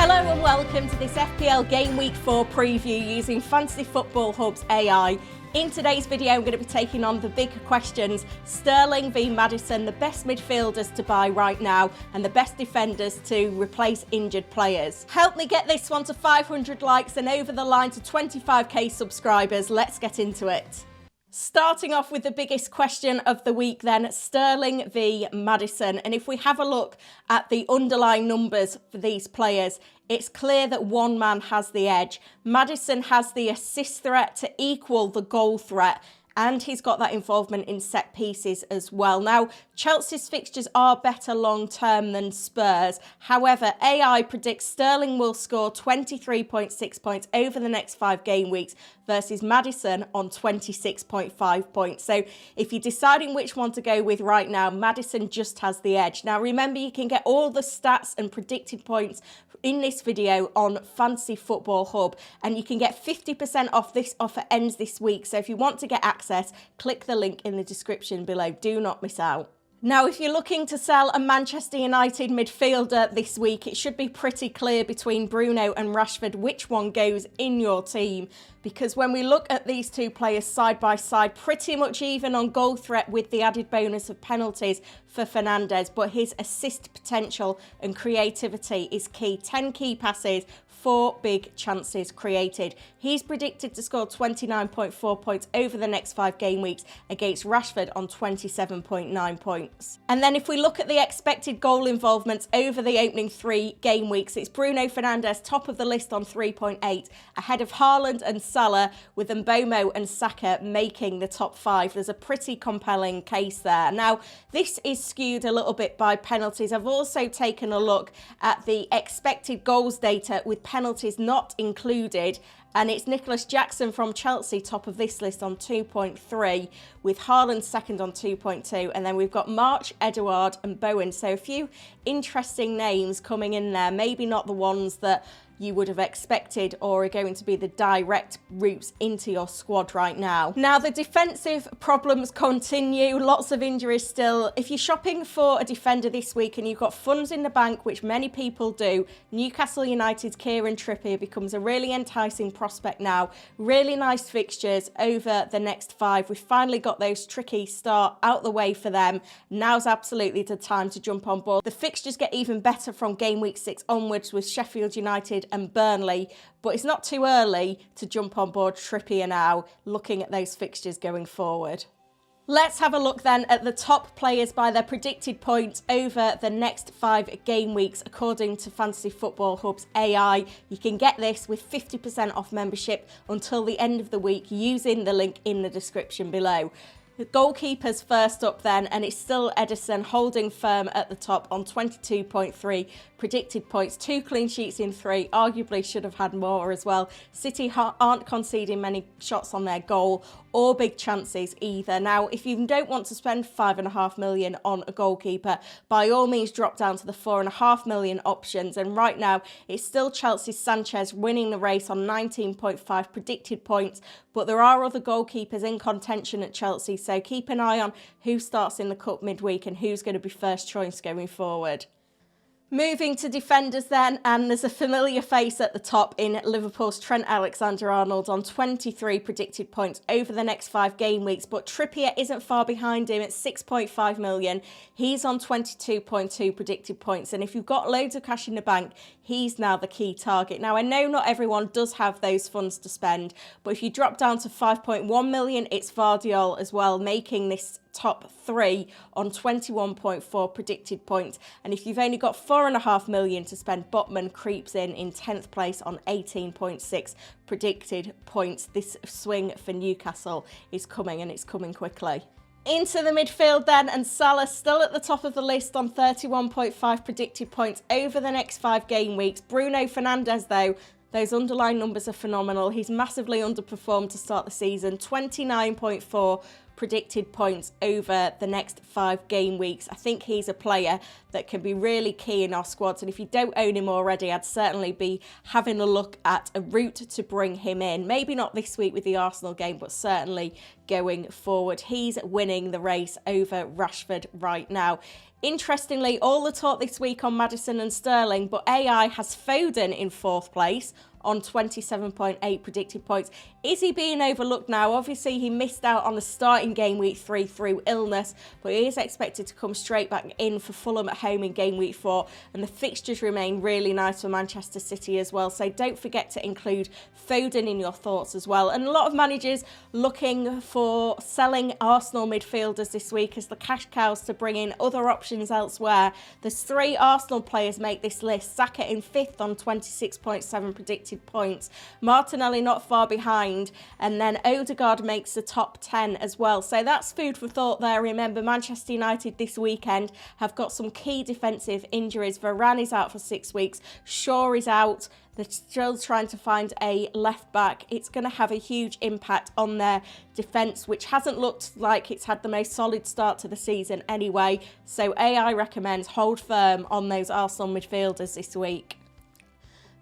Hello and welcome to this FPL Gameweek 4 preview using Fantasy Football Hub's AI. In today's video, I'm going to be taking on the big questions: Sterling v Maddison, the best midfielders to buy right now and the best defenders to replace injured players. Help me get this one to 500 likes and over the line to 25k subscribers. Let's get into it. Starting off with the biggest question of the week then, Sterling v Maddison. And if we have a look at the underlying numbers for these players, it's clear that one man has the edge. Maddison has the assist threat to equal the goal threat, and he's got that involvement in set pieces as well. Now, Chelsea's fixtures are better long-term than Spurs. However, AI predicts Sterling will score 23.6 points over the next 5 game weeks versus Maddison on 26.5 points. So if you're deciding which one to go with right now, Maddison just has the edge. Now, remember, you can get all the stats and predicted points in this video on Fantasy Football Hub, and you can get 50% off. This offer ends this week, so if you want to get access, click the link in the description below. Do not miss out. Now, if you're looking to sell a Manchester United midfielder this week, it should be pretty clear between Bruno and Rashford which one goes in your team. Because when we look at these two players side by side, pretty much even on goal threat with the added bonus of penalties for Fernandes, but his assist potential and creativity is key. 10 key passes, 4 big chances created. He's predicted to score 29.4 points over the next 5 game weeks against Rashford on 27.9 points. And then if we look at the expected goal involvements over the opening 3 game weeks, it's Bruno Fernandes top of the list on 3.8, ahead of Haaland and Salah, with Mbomo and Saka making the top 5. There's a pretty compelling case there. Now, this is skewed a little bit by penalties. I've also taken a look at the expected goals data with penalties not included, and it's Nicholas Jackson from Chelsea top of this list on 2.3, with Haaland second on 2.2, and then we've got March, Edouard and Bowen. So a few interesting names coming in there, maybe not the ones that you would have expected or are going to be the direct routes into your squad right now. Now, the defensive problems continue, lots of injuries still. If you're shopping for a defender this week and you've got funds in the bank, which many people do, Newcastle United's Kieran Trippier becomes a really enticing prospect now. Really nice fixtures over the next 5. We've finally got those tricky start out the way for them. Now's absolutely the time to jump on board. The fixtures get even better from game week 6 onwards with Sheffield United and Burnley, but it's not too early to jump on board Trippier now, looking at those fixtures going forward. Let's have a look then at the top players by their predicted points over the next 5 game weeks, according to Fantasy Football Hub's AI. You can get this with 50% off membership until the end of the week using the link in the description below. The goalkeepers first up then, and it's still Maddison holding firm at the top on 22.3 predicted points. 2 clean sheets in 3, arguably should have had more as well. City aren't conceding many shots on their goal or big chances either. Now, if you don't want to spend $5.5 million on a goalkeeper, by all means drop down to the $4.5 million options. And right now, it's still Chelsea's Sanchez winning the race on 19.5 predicted points, but there are other goalkeepers in contention at Chelsea, so keep an eye on who starts in the cup midweek and who's going to be first choice going forward. Moving to defenders then, and there's a familiar face at the top in Liverpool's Trent Alexander-Arnold on 23 predicted points over the next 5 game weeks, but Trippier isn't far behind him at 6.5 million. He's on 22.2 predicted points, and if you've got loads of cash in the bank, he's now the key target. Now, I know not everyone does have those funds to spend, but if you drop down to 5.1 million, it's Vardiol as well, making this top 3 on 21.4 predicted points. And if you've only got 4.5 million to spend, Botman creeps in 10th place on 18.6 predicted points. This swing for Newcastle is coming, and it's coming quickly. Into the midfield then, and Salah still at the top of the list on 31.5 predicted points over the next 5 game weeks. Bruno Fernandes, though, those underlying numbers are phenomenal. He's massively underperformed to start the season. 29.4 predicted points over the next 5 game weeks. I think he's a player that can be really key in our squads, and if you don't own him already, I'd certainly be having a look at a route to bring him in. Maybe not this week with the Arsenal game, but certainly going forward. He's winning the race over Rashford right now. Interestingly, all the talk this week on Maddison and Sterling, but AI has Foden in 4th place on 27.8 predicted points. Is he being overlooked now? Obviously, he missed out on the starting game week 3 through illness, but he is expected to come straight back in for Fulham at home in game week 4, and the fixtures remain really nice for Manchester City as well, so don't forget to include Foden in your thoughts as well. And a lot of managers looking for selling Arsenal midfielders this week as the cash cows to bring in other options elsewhere. There's 3 Arsenal players make this list. Saka in 5th on 26.7 predicted points. Martinelli not far behind, and then Odegaard makes the top 10 as well. So that's food for thought there. Remember, Manchester United this weekend have got some key defensive injuries. Varane is out for 6 weeks. Shaw is out. They're still trying to find a left back. It's going to have a huge impact on their defence, which hasn't looked like it's had the most solid start to the season anyway. So AI recommends hold firm on those Arsenal midfielders this week.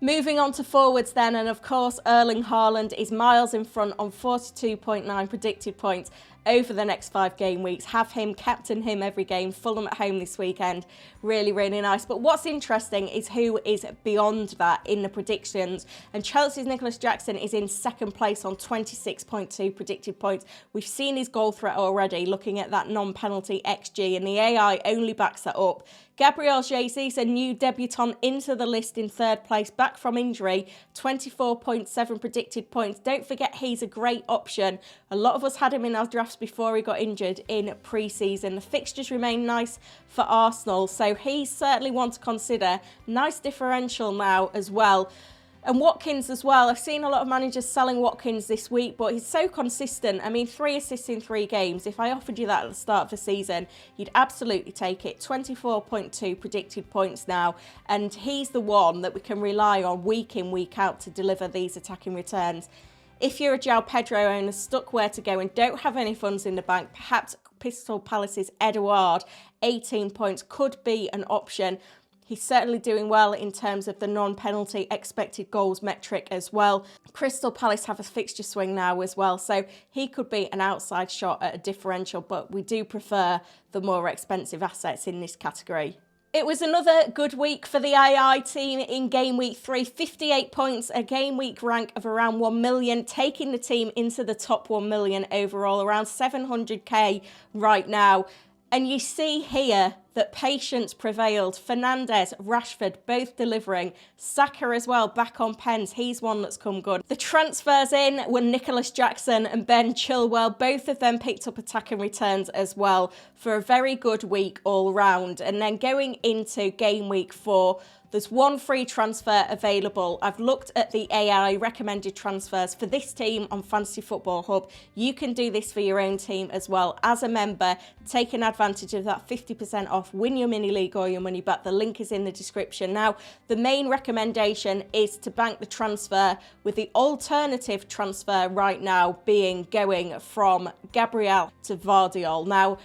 Moving on to forwards then, and of course Erling Haaland is miles in front on 42.9 predicted points over the next 5 game weeks. Have him, captain him every game. Fulham at home this weekend. Really, really nice. But what's interesting is who is beyond that in the predictions. And Chelsea's Nicholas Jackson is in 2nd place on 26.2 predicted points. We've seen his goal threat already, looking at that non-penalty XG, and the AI only backs that up. Gabriel Jesus, a new debutant, into the list in 3rd place, back from injury, 24.7 predicted points. Don't forget he's a great option. A lot of us had him in our drafts before he got injured in pre-season. The fixtures remain nice for Arsenal, so he's certainly one to consider. Nice differential now as well. And Watkins as well. I've seen a lot of managers selling Watkins this week, but he's so consistent. I mean, 3 assists in 3 games. If I offered you that at the start of the season, you'd absolutely take it. 24.2 predicted points now. And he's the one that we can rely on week in, week out to deliver these attacking returns. If you're a João Pedro owner stuck where to go and don't have any funds in the bank, perhaps Crystal Palace's Edouard, 18 points, could be an option. He's certainly doing well in terms of the non-penalty expected goals metric as well. Crystal Palace have a fixture swing now as well, so he could be an outside shot at a differential, but we do prefer the more expensive assets in this category. It was another good week for the AI team in game week 3. 58 points, a game week rank of around 1 million, taking the team into the top 1 million overall, around 700k right now. And you see here that patience prevailed. Fernandes, Rashford, both delivering. Saka as well, back on pens. He's one that's come good. The transfers in were Nicholas Jackson and Ben Chilwell. Both of them picked up attacking returns as well for a very good week all round. And then going into game week 4, there's 1 free transfer available. I've looked at the AI recommended transfers for this team on Fantasy Football Hub. You can do this for your own team as well as a member, taking advantage of that 50% off. Win your mini league or your money back. The link is in the description. Now, the main recommendation is to bank the transfer, with the alternative transfer right now being going from Gabriel to Vardiol. Now,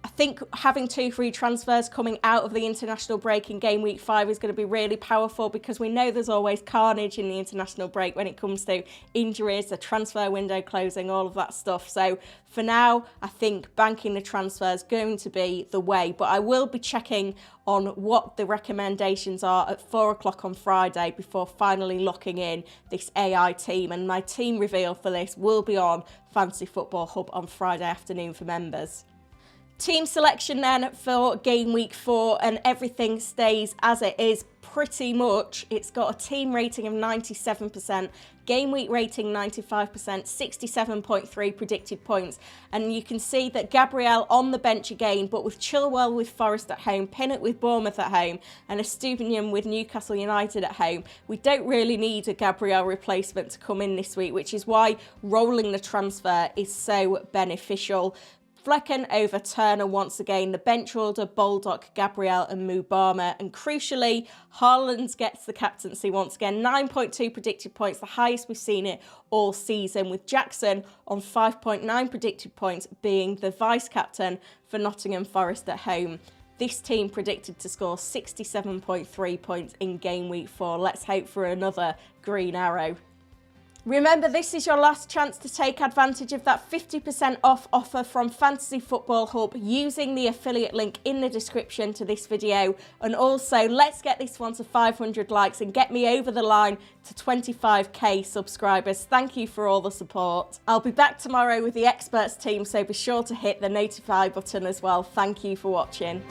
I think having 2 free transfers coming out of the international break in game week 5 is going to be really powerful, because we know there's always carnage in the international break when it comes to injuries, the transfer window closing, all of that stuff. So for now, I think banking the transfer is going to be the way, but I will be checking on what the recommendations are at 4 o'clock on Friday before finally locking in this AI team. And my team reveal for this will be on Fantasy Football Hub on Friday afternoon for members. Team selection then for game week 4, and everything stays as it is pretty much. It's got a team rating of 97%, game week rating 95%, 67.3 predicted points. And you can see that Gabriel on the bench again, but with Chilwell with Forest at home, Pinnock with Bournemouth at home, and Estupiñán with Newcastle United at home. We don't really need a Gabriel replacement to come in this week, which is why rolling the transfer is so beneficial. Flecken over Turner once again, the bench order, Baldock, Gabriel and Mubama. And crucially, Haaland gets the captaincy once again, 9.2 predicted points, the highest we've seen it all season, with Jackson on 5.9 predicted points being the vice-captain for Nottingham Forest at home. This team predicted to score 67.3 points in game week 4. Let's hope for another green arrow. Remember, this is your last chance to take advantage of that 50% off offer from Fantasy Football Hub using the affiliate link in the description to this video. And also, let's get this one to 500 likes and get me over the line to 25k subscribers. Thank you for all the support. I'll be back tomorrow with the experts team, so be sure to hit the notify button as well. Thank you for watching.